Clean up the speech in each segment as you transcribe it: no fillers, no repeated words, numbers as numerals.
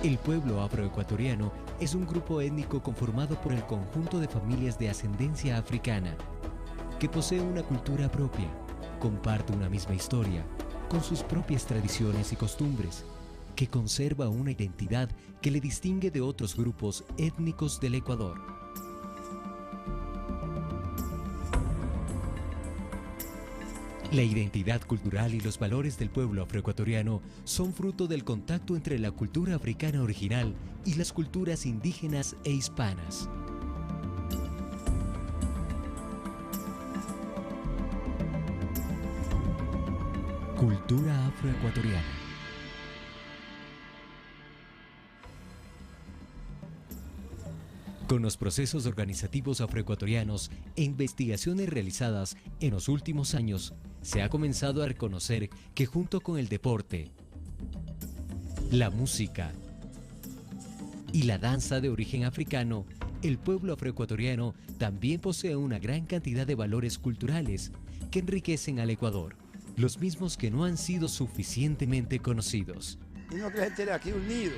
El pueblo afroecuatoriano es un grupo étnico conformado por el conjunto de familias de ascendencia africana, que posee una cultura propia, comparte una misma historia, con sus propias tradiciones y costumbres, que conserva una identidad que le distingue de otros grupos étnicos del Ecuador. La identidad cultural y los valores del pueblo afroecuatoriano son fruto del contacto entre la cultura africana original y las culturas indígenas e hispanas. Cultura afroecuatoriana. Con los procesos organizativos afroecuatorianos e investigaciones realizadas en los últimos años, se ha comenzado a reconocer que junto con el deporte, la música y la danza de origen africano, el pueblo afroecuatoriano también posee una gran cantidad de valores culturales que enriquecen al Ecuador, los mismos que no han sido suficientemente conocidos. Y no que la gente era aquí unido.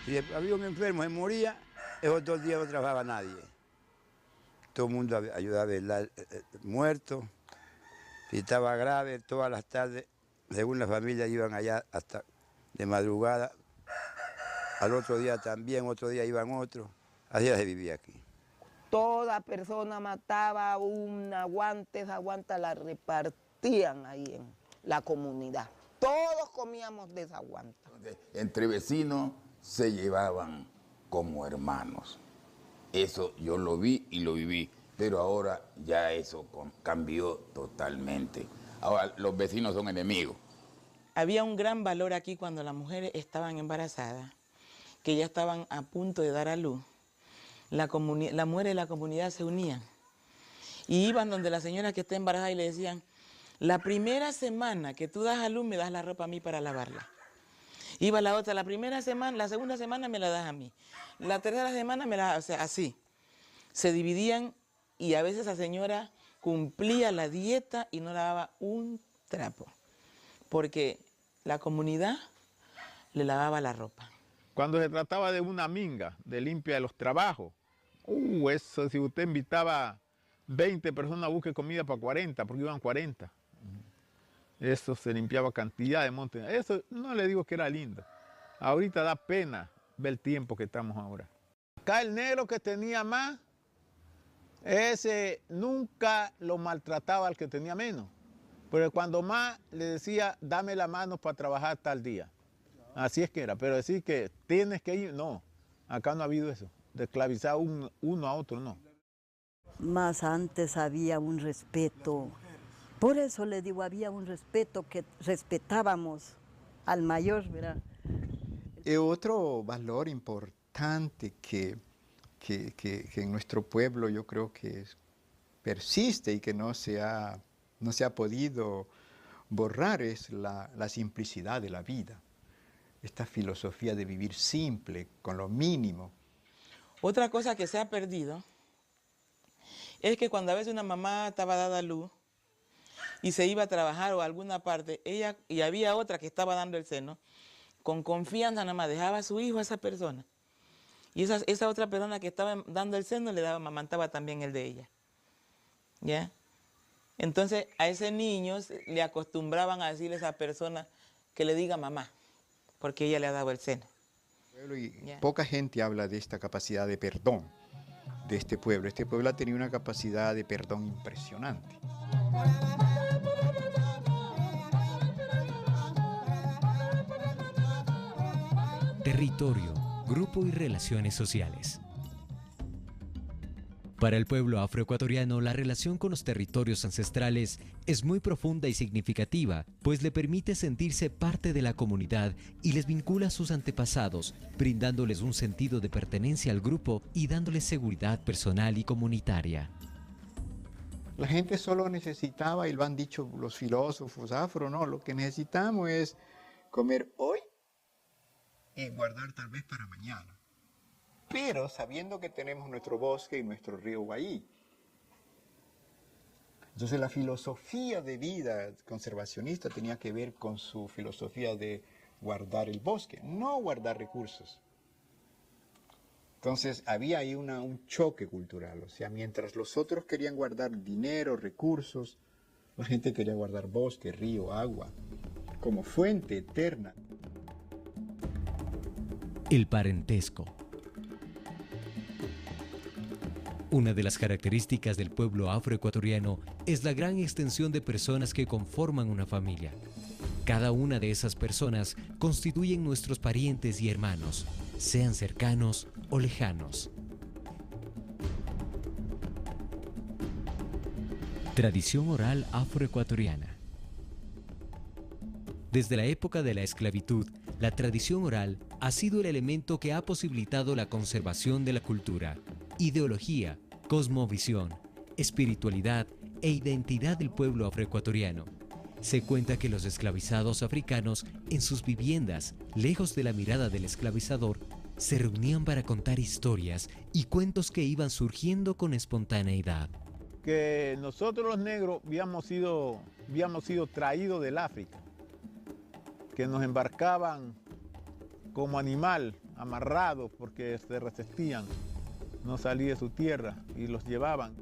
Si había un enfermo, se moría, esos 2 días no trabajaba nadie. Todo el mundo ayudaba a velar muerto. Si estaba grave, todas las tardes, según la familia, iban allá hasta de madrugada. Al otro día también, otro día iban otros. Así se vivía aquí. Toda persona mataba una guante, esa guanta la repartían ahí en la comunidad. Todos comíamos de esa guanta. Entre vecinos se llevaban como hermanos. Eso yo lo vi y lo viví. Pero ahora ya eso cambió totalmente. Ahora los vecinos son enemigos. Había un gran valor aquí cuando las mujeres estaban embarazadas, que ya estaban a punto de dar a luz. Las mujeres de la comunidad se unían y iban donde la señora que está embarazada y le decían: la primera semana que tú das a luz me das la ropa a mí para lavarla. Iba la otra, la segunda semana me la das a mí. La tercera semana me la... O sea, así. Se dividían. Y a veces la señora cumplía la dieta y no lavaba un trapo, porque la comunidad le lavaba la ropa. Cuando se trataba de una minga, de limpia de los trabajos, eso, si usted invitaba 20 personas a buscar comida para 40, porque iban 40. Eso se limpiaba cantidad de montes. Eso no le digo que era lindo. Ahorita da pena ver el tiempo que estamos ahora. Acá el negro que tenía más, ese nunca lo maltrataba al que tenía menos. Pero cuando más le decía, dame la mano para trabajar tal día. Así es que era. Pero decir que tienes que ir, no. Acá no ha habido eso. De esclavizar uno a otro, no. Más antes había un respeto. Por eso le digo, había un respeto que respetábamos al mayor, ¿verdad? Otro valor importante que en nuestro pueblo yo creo que persiste y que no se ha podido borrar es la simplicidad de la vida. Esta filosofía de vivir simple, con lo mínimo. Otra cosa que se ha perdido es que cuando a veces una mamá estaba dada a luz y se iba a trabajar o a alguna parte, ella y había otra que estaba dando el seno, con confianza nada más dejaba a su hijo a esa persona. Y esa otra persona que estaba dando el seno le amamantaba también el de ella. ¿Ya? Entonces a ese niño le acostumbraban a decirle a esa persona que le diga mamá, porque ella le ha dado el seno. Poca gente habla de esta capacidad de perdón de este pueblo. Este pueblo ha tenido una capacidad de perdón impresionante. Territorio, grupo y relaciones sociales. Para el pueblo afroecuatoriano, la relación con los territorios ancestrales es muy profunda y significativa, pues le permite sentirse parte de la comunidad y les vincula a sus antepasados, brindándoles un sentido de pertenencia al grupo y dándoles seguridad personal y comunitaria. La gente solo necesitaba, y lo han dicho los filósofos afro, no, lo que necesitamos es comer hoy y guardar tal vez para mañana. Pero sabiendo que tenemos nuestro bosque y nuestro río Guaí. Entonces la filosofía de vida conservacionista tenía que ver con su filosofía de guardar el bosque, no guardar recursos, Entonces había ahí un choque cultural, o sea, mientras los otros querían guardar dinero, recursos, la gente quería guardar bosque, río, agua, como fuente eterna. El parentesco. Una de las características del pueblo afroecuatoriano es la gran extensión de personas que conforman una familia. Cada una de esas personas constituyen nuestros parientes y hermanos, sean cercanos o lejanos. Tradición oral afroecuatoriana. Desde la época de la esclavitud, la tradición oral ha sido el elemento que ha posibilitado la conservación de la cultura, ideología, cosmovisión, espiritualidad e identidad del pueblo afroecuatoriano. Se cuenta que los esclavizados africanos, en sus viviendas, lejos de la mirada del esclavizador, se reunían para contar historias y cuentos que iban surgiendo con espontaneidad. Que nosotros los negros habíamos sido traídos del África, que nos embarcaban como animal, amarrados porque se resistían, no salía de su tierra y los llevaban.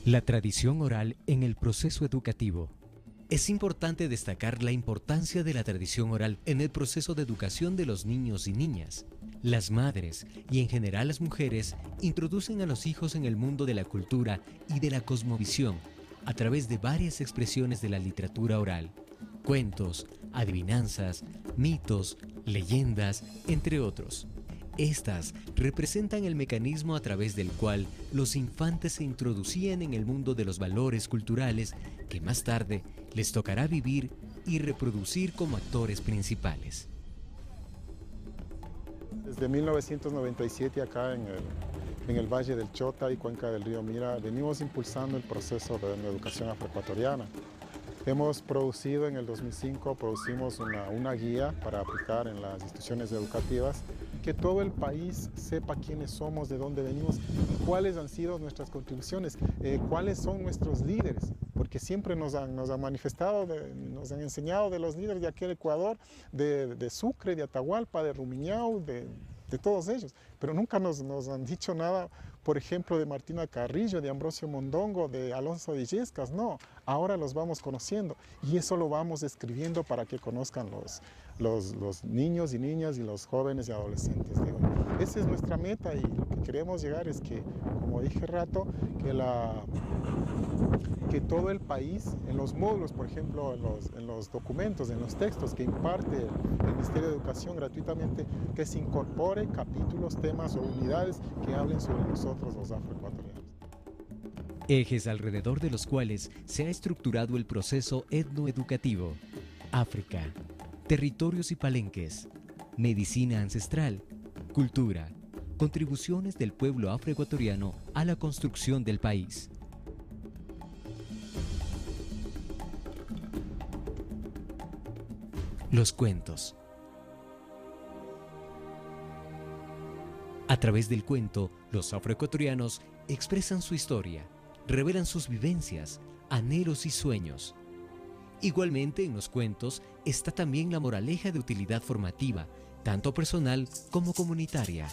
La tradición oral en el proceso educativo. Es importante destacar la importancia de la tradición oral en el proceso de educación de los niños y niñas. Las madres, y en general las mujeres, introducen a los hijos en el mundo de la cultura y de la cosmovisión a través de varias expresiones de la literatura oral, cuentos, adivinanzas, mitos, leyendas, entre otros. Estas representan el mecanismo a través del cual los infantes se introducían en el mundo de los valores culturales que más tarde les tocará vivir y reproducir como actores principales. Desde 1997 acá en el Valle del Chota y Cuenca del Río Mira venimos impulsando el proceso de la educación afroecuatoriana. Hemos producido en el 2005, producimos una guía para aplicar en las instituciones educativas, que todo el país sepa quiénes somos, de dónde venimos, cuáles han sido nuestras contribuciones, cuáles son nuestros líderes, porque siempre nos han manifestado, nos han enseñado de los líderes de aquel Ecuador, de Sucre, de Atahualpa, de Rumiñau, de todos ellos, pero nunca nos han dicho nada, por ejemplo, de Martina Carrillo, de Ambrosio Mondongo, de Alonso de Illescas. No, ahora los vamos conociendo y eso lo vamos escribiendo para que conozcan los niños y niñas y los jóvenes y adolescentes. Digo. Esa es nuestra meta y lo que queremos llegar es que, como dije rato, que todo el país, en los módulos, por ejemplo, en los documentos, en los textos que imparte el Ministerio de Educación gratuitamente, que se incorpore capítulos, temas o unidades que hablen sobre nosotros los afroecuatorianos. Ejes alrededor de los cuales se ha estructurado el proceso etnoeducativo. África, territorios y palenques, medicina ancestral, cultura, contribuciones del pueblo afroecuatoriano a la construcción del país. Los cuentos. A través del cuento, los afroecuatorianos expresan su historia, revelan sus vivencias, anhelos y sueños. Igualmente, en los cuentos está también la moraleja de utilidad formativa, tanto personal como comunitaria.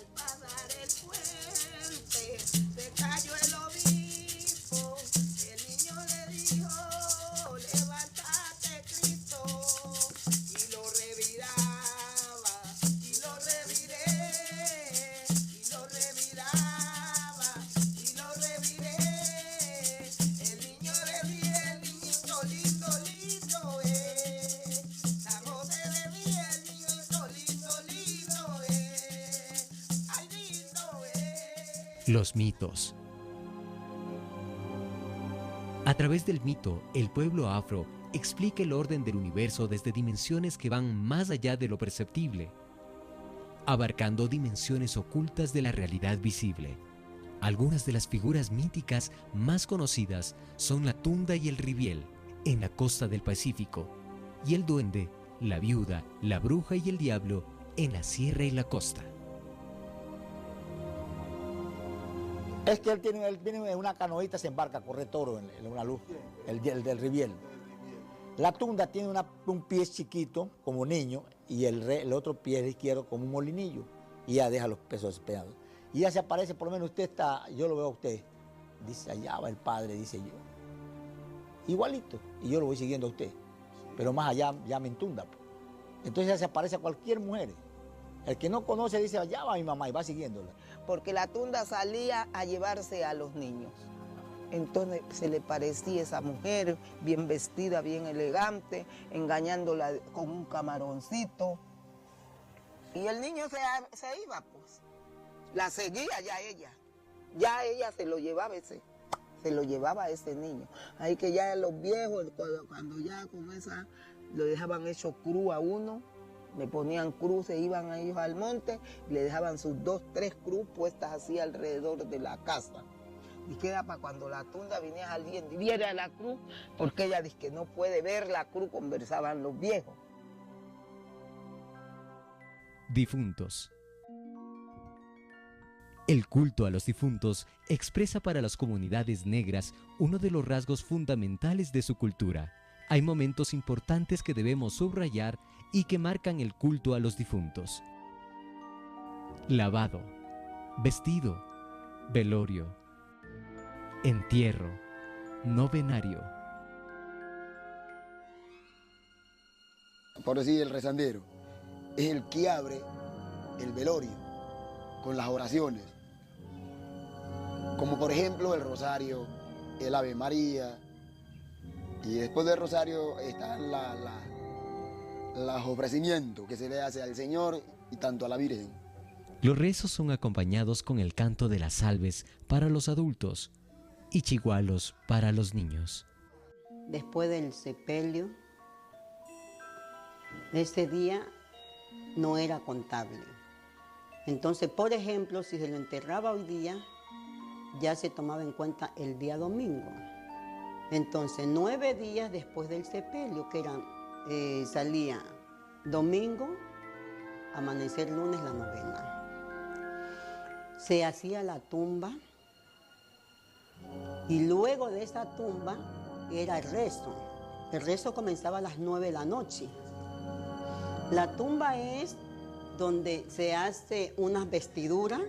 Los mitos. A través del mito, el pueblo afro explica el orden del universo desde dimensiones que van más allá de lo perceptible, abarcando dimensiones ocultas de la realidad visible. Algunas de las figuras míticas más conocidas son la tunda y el riviel, en la costa del Pacífico, y el duende, la viuda, la bruja y el diablo, en la sierra y la costa. Es que él viene en una canoita, se embarca, corre toro en una luz, el del riviel. La tunda tiene un pie chiquito, como niño, y el otro pie izquierdo como un molinillo. y ella deja los pesos pegados. Y ella se aparece, por lo menos usted está, yo lo veo a usted. Dice, allá va el padre, dice yo. Igualito, y yo lo voy siguiendo a usted. Pero más allá ya me entunda. Pues. Entonces ella se aparece a cualquier mujer. El que no conoce dice, allá va mi mamá y va siguiéndola. Porque la tunda salía a llevarse a los niños. Entonces se le parecía esa mujer, bien vestida, bien elegante, engañándola con un camaroncito. Y el niño se iba, pues. La seguía ya ella se lo llevaba a ese niño. Ahí que ya los viejos, cuando ya con esa, lo dejaban hecho cruz a uno, le ponían cruz, se iban a ellos al monte, le dejaban sus 2, 3 cruz puestas así alrededor de la casa. Y queda para cuando la tunda viniera alguien y viera la cruz, porque ella dice que no puede ver la cruz, conversaban los viejos. Difuntos. El culto a los difuntos expresa para las comunidades negras uno de los rasgos fundamentales de su cultura. Hay momentos importantes que debemos subrayar y que marcan el culto a los difuntos. Lavado, vestido, velorio, entierro, novenario. Por decir, el rezandero es el que abre el velorio con las oraciones, como por ejemplo el rosario, el Ave María, y después del rosario están los ofrecimientos que se le hace al Señor y tanto a la Virgen. Los rezos son acompañados con el canto de las salves para los adultos y chigualos para los niños. Después del sepelio, ese día no era contable. Entonces, por ejemplo, si se lo enterraba hoy día, ya se tomaba en cuenta el día domingo. Entonces, 9 días después del sepelio, que eran, salía domingo, amanecer lunes la novena. Se hacía la tumba y luego de esa tumba era el rezo. El rezo comenzaba a las 9 de la noche. La tumba es donde se hace unas vestiduras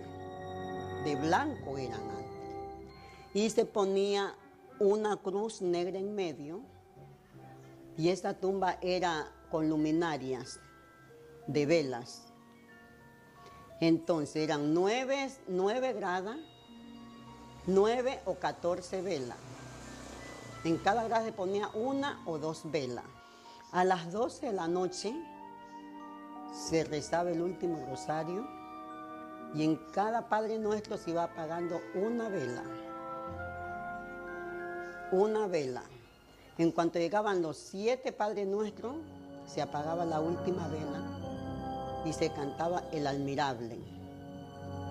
de blanco eran antes. Y se ponía una cruz negra en medio y esta tumba era con luminarias de velas. Entonces eran 9 gradas, 9 o 14 velas. En cada grada se ponía 1 o 2 velas. A las 12 de la noche se rezaba el último rosario y en cada Padre Nuestro se iba apagando una vela. Una vela. En cuanto llegaban los 7 Padres Nuestros, se apagaba la última vela y se cantaba el Admirable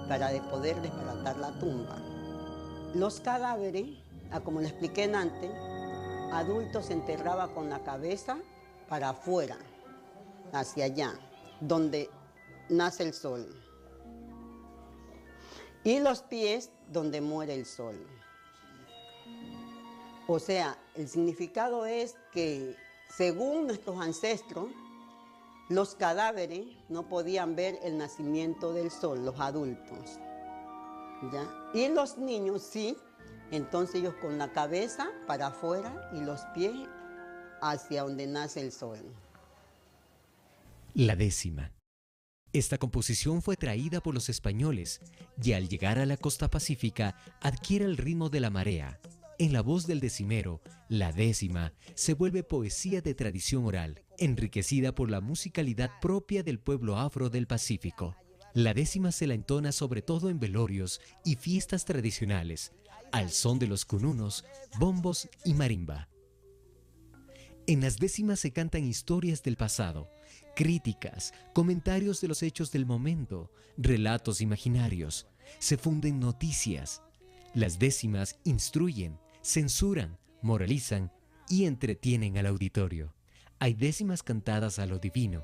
para poder desbaratar la tumba. Los cadáveres, como le expliqué antes, adultos se enterraba con la cabeza para afuera, hacia allá, donde nace el sol. Y los pies donde muere el sol. O sea, el significado es que, según nuestros ancestros, los cadáveres no podían ver el nacimiento del sol, los adultos. ¿Ya? Y los niños sí, entonces ellos con la cabeza para afuera y los pies hacia donde nace el sol. La décima. Esta composición fue traída por los españoles y al llegar a la costa pacífica adquiere el ritmo de la marea. En la voz del decimero, la décima se vuelve poesía de tradición oral, enriquecida por la musicalidad propia del pueblo afro del Pacífico. La décima se la entona sobre todo en velorios y fiestas tradicionales, al son de los cununos, bombos y marimba. En las décimas se cantan historias del pasado, críticas, comentarios de los hechos del momento, relatos imaginarios. Se funden noticias. Las décimas instruyen, censuran, moralizan y entretienen al auditorio. Hay décimas cantadas a lo divino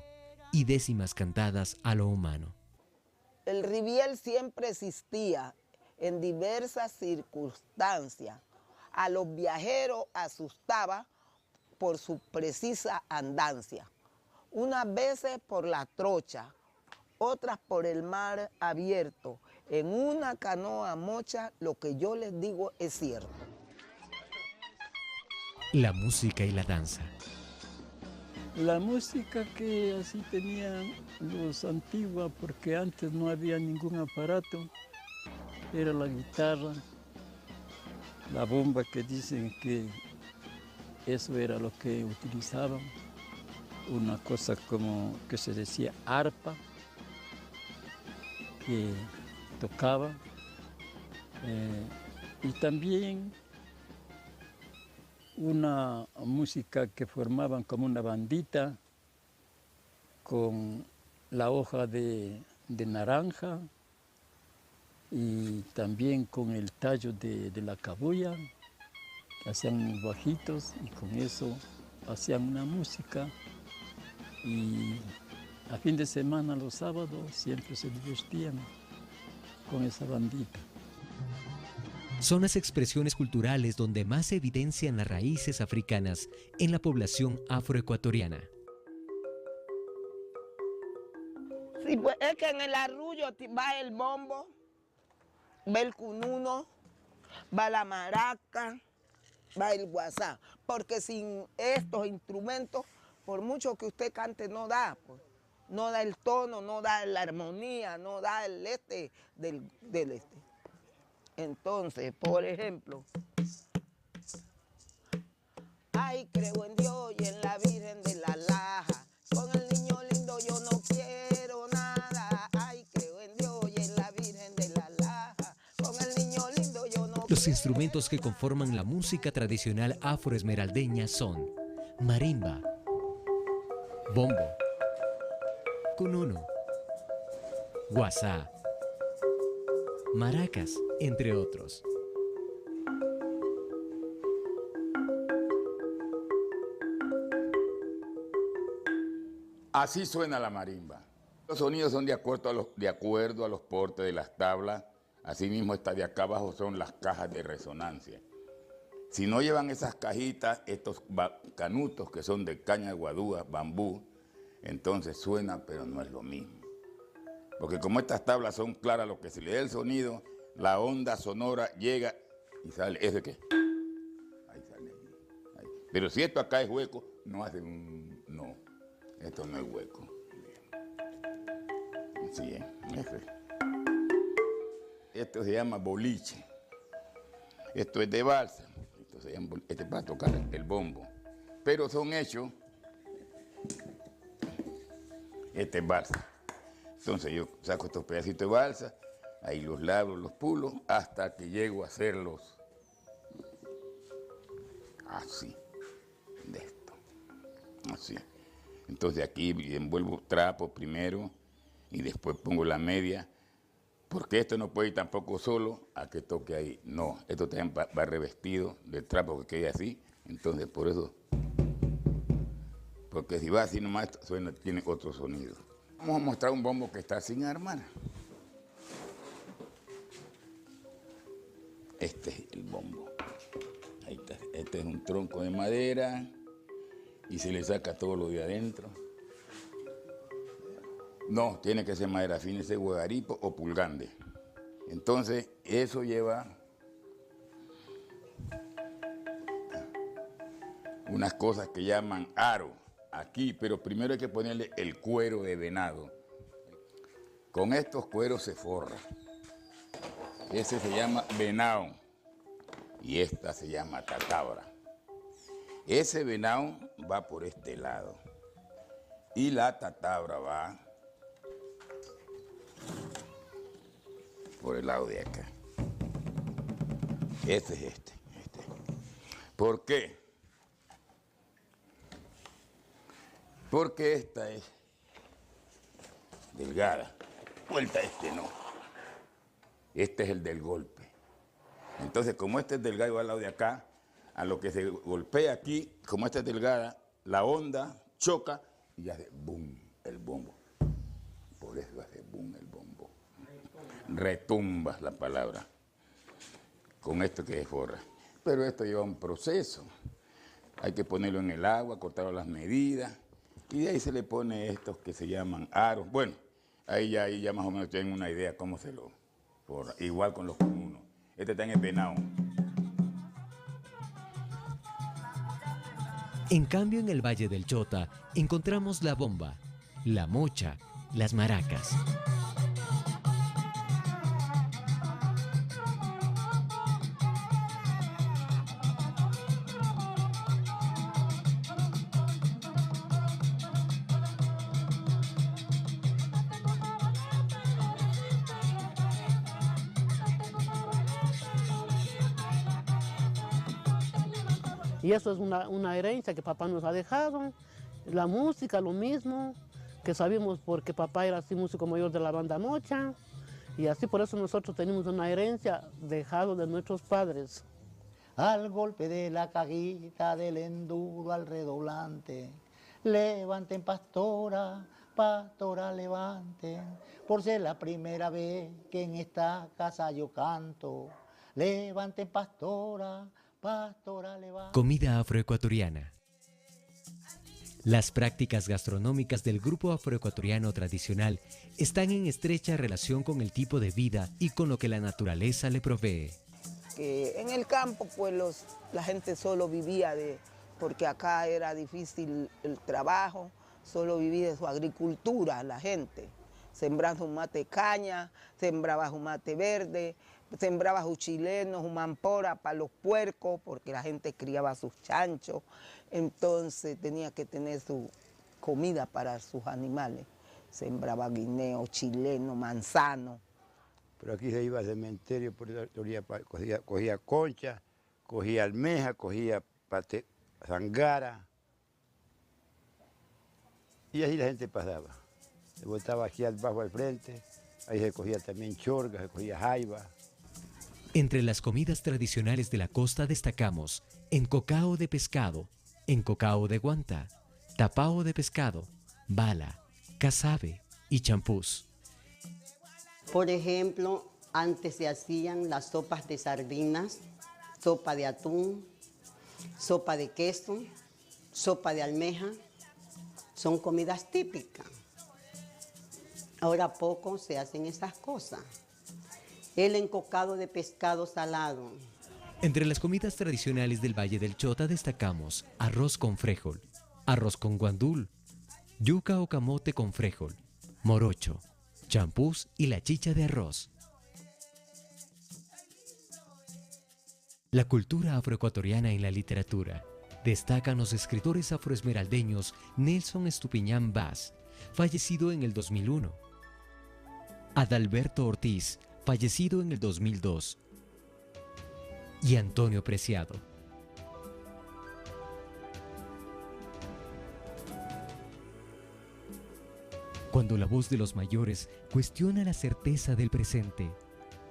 y décimas cantadas a lo humano. El riviel siempre existía en diversas circunstancias. A los viajeros asustaba por su precisa andancia. Unas veces por la trocha, otras por el mar abierto. En una canoa mocha, lo que yo les digo es cierto. La música y la danza. La música que así tenían los antiguos, porque antes no había ningún aparato, era la guitarra, la bomba que dicen que eso era lo que utilizaban, una cosa como que se decía arpa, que tocaba, y también una música que formaban como una bandita con la hoja de naranja y también con el tallo de la cabuya, que hacían unos bajitos y con eso hacían una música. Y a fin de semana, los sábados, siempre se divertían con esa bandita. Son las expresiones culturales donde más se evidencian las raíces africanas en la población afroecuatoriana. Sí, pues es que en el arrullo va el bombo, va el cununo, va la maraca, va el guasá, porque sin estos instrumentos, por mucho que usted cante, no da, pues. No da el tono, no da la armonía, no da el del este. Entonces, por ejemplo, ay, creo en Dios y en la Virgen de la Laja, con el niño lindo yo no quiero nada, ay, creo en Dios y en la Virgen de la Laja, con el niño lindo yo no quiero. Los instrumentos que conforman la música tradicional afroesmeraldeña son marimba, bombo, cununo, guasá, maracas, entre otros. Así suena la marimba. Los sonidos son de acuerdo a los portes de las tablas. Asimismo, esta de acá abajo son las cajas de resonancia. Si no llevan esas cajitas, estos canutos que son de caña de guadúa, bambú, entonces suena, pero no es lo mismo. Porque como estas tablas son claras, lo que se le da el sonido, la onda sonora llega y sale. ¿Ese qué? Ahí sale. Ahí. Pero si esto acá es hueco, no hace un... No, esto no es hueco. Sí, esto se llama boliche. Esto es de balsa. Este es para tocar el bombo. Pero son hechos... Este es balsa. Entonces yo saco estos pedacitos de balsa, ahí los lavo, los pulo, hasta que llego a hacerlos así, de esto, así. Entonces aquí envuelvo trapo primero y después pongo la media, porque esto no puede ir tampoco solo a que toque ahí. No, esto también va revestido del trapo que quede así, entonces por eso, porque si va así nomás suena, tiene otro sonido. Vamos a mostrar un bombo que está sin armar. Este es el bombo. Ahí está. Este es un tronco de madera y se le saca todo lo de adentro. No, tiene que ser madera fina, ese huegaripo o pulgande. Entonces, eso lleva unas cosas que llaman aro. Aquí, pero primero hay que ponerle el cuero de venado. Con estos cueros se forra. Ese se llama venado y esta se llama tatabra. Ese venado va por este lado y la tatabra va por el lado de acá. Este es este. ¿Por qué? Porque esta es delgada. Vuelta este no. Este es el del golpe. Entonces, como este es delgado y va al lado de acá, a lo que se golpea aquí, como esta es delgada, la onda choca y hace boom el bombo. Por eso hace boom el bombo. Retumba la palabra. Con esto que se forra. Pero esto lleva un proceso. Hay que ponerlo en el agua, cortarlo las medidas. Y de ahí se le pone estos que se llaman aros. Bueno, Ahí ya más o menos tengo una idea cómo se lo forra. Igual con los comunos. Este está en el penado. En cambio, en el Valle del Chota encontramos la bomba, la mocha, las maracas. Y eso es una herencia que papá nos ha dejado. La música, lo mismo, que sabemos porque papá era así músico mayor de la banda Mocha. Y así por eso nosotros tenemos una herencia dejado de nuestros padres. Al golpe de la cajita del enduro al redoblante, levanten pastora, pastora levanten, por ser la primera vez que en esta casa yo canto. Levanten pastora, pastora levanten. Comida afroecuatoriana. Las prácticas gastronómicas del grupo afroecuatoriano tradicional están en estrecha relación con el tipo de vida y con lo que la naturaleza le provee. Que en el campo pues la gente solo vivía porque acá era difícil el trabajo, solo vivía de su agricultura la gente. Sembraba su mate caña, sembraba su mate verde, sembraba su chileno, su mampora para los puercos, porque la gente criaba sus chanchos, entonces tenía que tener su comida para sus animales. Sembraba guineo, chileno, manzano. Pero aquí se iba al cementerio, cogía concha, cogía almeja, cogía zangara. Y así la gente pasaba. Se botaba aquí abajo al frente, ahí se cogía también chorga, se cogía jaiba. Entre las comidas tradicionales de la costa destacamos encocao de pescado, encocao de guanta, tapao de pescado, bala, casabe y champús. Por ejemplo, antes se hacían las sopas de sardinas, sopa de atún, sopa de queso, sopa de almeja. Son comidas típicas. Ahora poco se hacen esas cosas. El encocado de pescado salado. Entre las comidas tradicionales del Valle del Chota destacamos arroz con frijol, arroz con guandul, yuca o camote con frijol, morocho, champús y la chicha de arroz. La cultura afroecuatoriana en la literatura. Destacan los escritores afroesmeraldeños Nelson Estupiñán Vaz, fallecido en el 2001, Adalberto Ortiz, fallecido en el 2002, y Antonio Preciado. Cuando la voz de los mayores cuestiona la certeza del presente,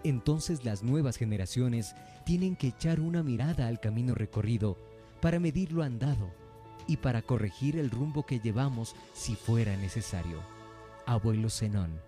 entonces las nuevas generaciones tienen que echar una mirada al camino recorrido para medir lo andado y para corregir el rumbo que llevamos si fuera necesario. Abuelo Zenón.